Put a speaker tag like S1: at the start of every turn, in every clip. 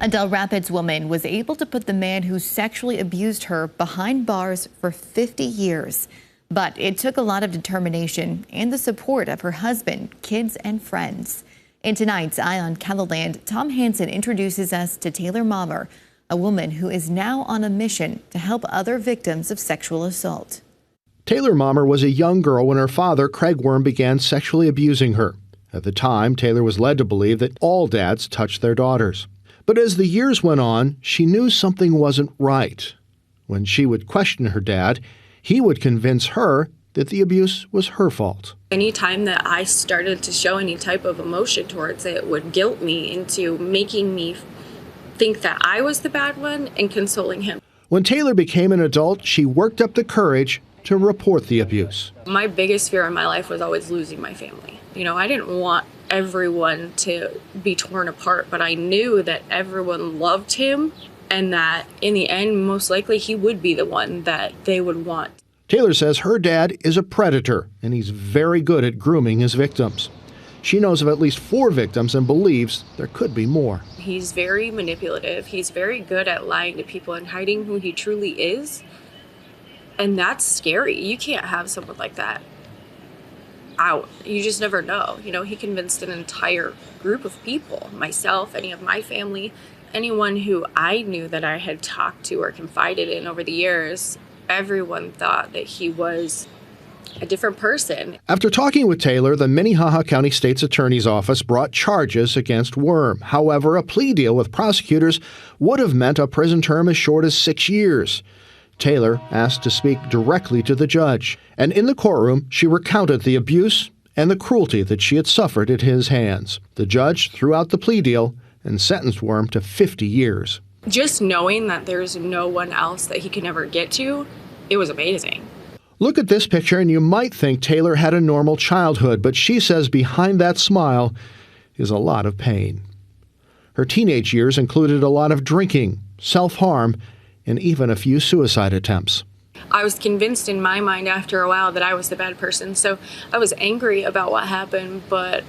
S1: A Del Rapids woman was able to put the man who sexually abused her behind bars for 50 years. But it took a lot of determination and the support of her husband, kids, and friends. In tonight's Eye on KELOLAND, Tom Hansen introduces us to Taylor Maumer, a woman who is now on a mission to help other victims of sexual assault.
S2: Taylor Maumer was a young girl when her father, Craig Worm, began sexually abusing her. At the time, Taylor was led to believe that all dads touched their daughters. But as the years went on, she knew something wasn't right. When she would question her dad, he would convince her that the abuse was her fault.
S3: Anytime that I started to show any type of emotion towards it, it would guilt me into making me think that I was the bad one and consoling him.
S2: When Taylor became an adult, she worked up the courage to report the abuse.
S3: My biggest fear in my life was always losing my family. I didn't want everyone to be torn apart, but I knew that everyone loved him and that in the end, most likely he would be the one that they would want.
S2: Taylor says her dad is a predator and he's very good at grooming his victims. She knows of at least 4 victims and believes there could be more.
S3: He's very manipulative. He's very good at lying to people and hiding who he truly is. And that's scary. You can't have someone like that out. You just never know. He convinced an entire group of people, myself, any of my family, anyone who I knew that I had talked to or confided in over the years. Everyone thought that he was a different person.
S2: After talking with Taylor, the Minnehaha County State's Attorney's Office brought charges against Worm. However, a plea deal with prosecutors would have meant a prison term as short as 6 years. Taylor asked to speak directly to the judge, and in the courtroom, she recounted the abuse and the cruelty that she had suffered at his hands. The judge threw out the plea deal and sentenced Worm to 50 years.
S3: Just knowing that there's no one else that he can ever get to, it was amazing.
S2: Look at this picture and you might think Taylor had a normal childhood, but she says behind that smile is a lot of pain. Her teenage years included a lot of drinking, self-harm, and even a few suicide attempts.
S3: I was convinced in my mind after a while that I was the bad person, so I was angry about what happened, but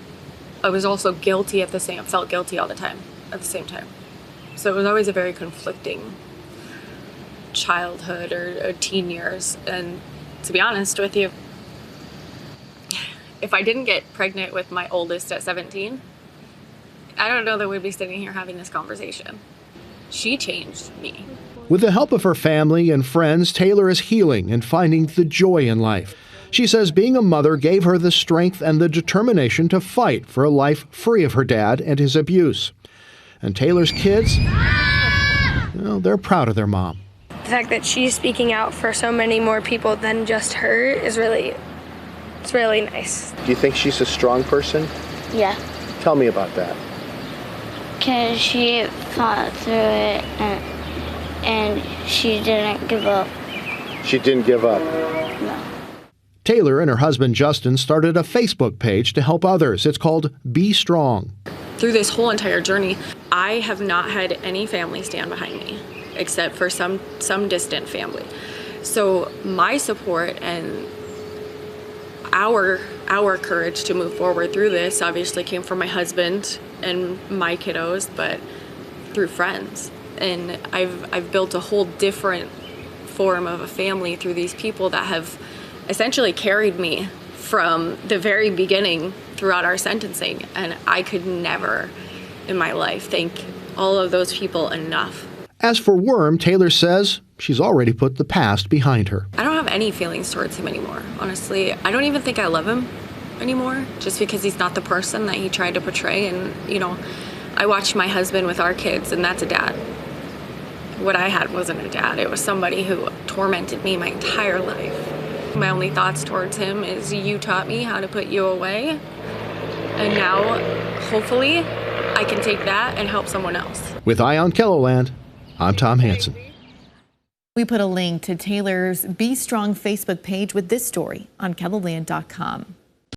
S3: I was also guilty felt guilty all the time at the same time. So it was always a very conflicting childhood or teen years. And to be honest with you, if I didn't get pregnant with my oldest at 17, I don't know that we'd be sitting here having this conversation. She changed me.
S2: With the help of her family and friends, Taylor is healing and finding the joy in life. She says being a mother gave her the strength and the determination to fight for a life free of her dad and his abuse. And Taylor's kids, they're proud of their mom.
S4: The fact that she's speaking out for so many more people than just her is really nice.
S2: Do you think she's a strong person?
S5: Yeah.
S2: Tell me about that.
S5: Because she fought through it and she didn't give up.
S2: She didn't give up?
S5: No.
S2: Taylor and her husband Justin started a Facebook page to help others. It's called Be Strong.
S3: Through this whole entire journey, I have not had any family stand behind me, except for some distant family. So my support and our courage to move forward through this obviously came from my husband and my kiddos, but through friends. And I've built a whole different form of a family through these people that have essentially carried me from the very beginning throughout our sentencing. And I could never in my life thank all of those people enough.
S2: As for Worm, Taylor says she's already put the past behind her.
S3: I don't have any feelings towards him anymore, honestly. I don't even think I love him anymore, just because he's not the person that he tried to portray. And, I watched my husband with our kids, and that's a dad. What I had wasn't a dad. It was somebody who tormented me my entire life. My only thoughts towards him is, you taught me how to put you away, and now, hopefully, I can take that and help someone else.
S2: With Eye on KELOLAND, I'm Tom Hansen.
S1: We put a link to Taylor's Be Strong Facebook page with this story on KELOLAND.com.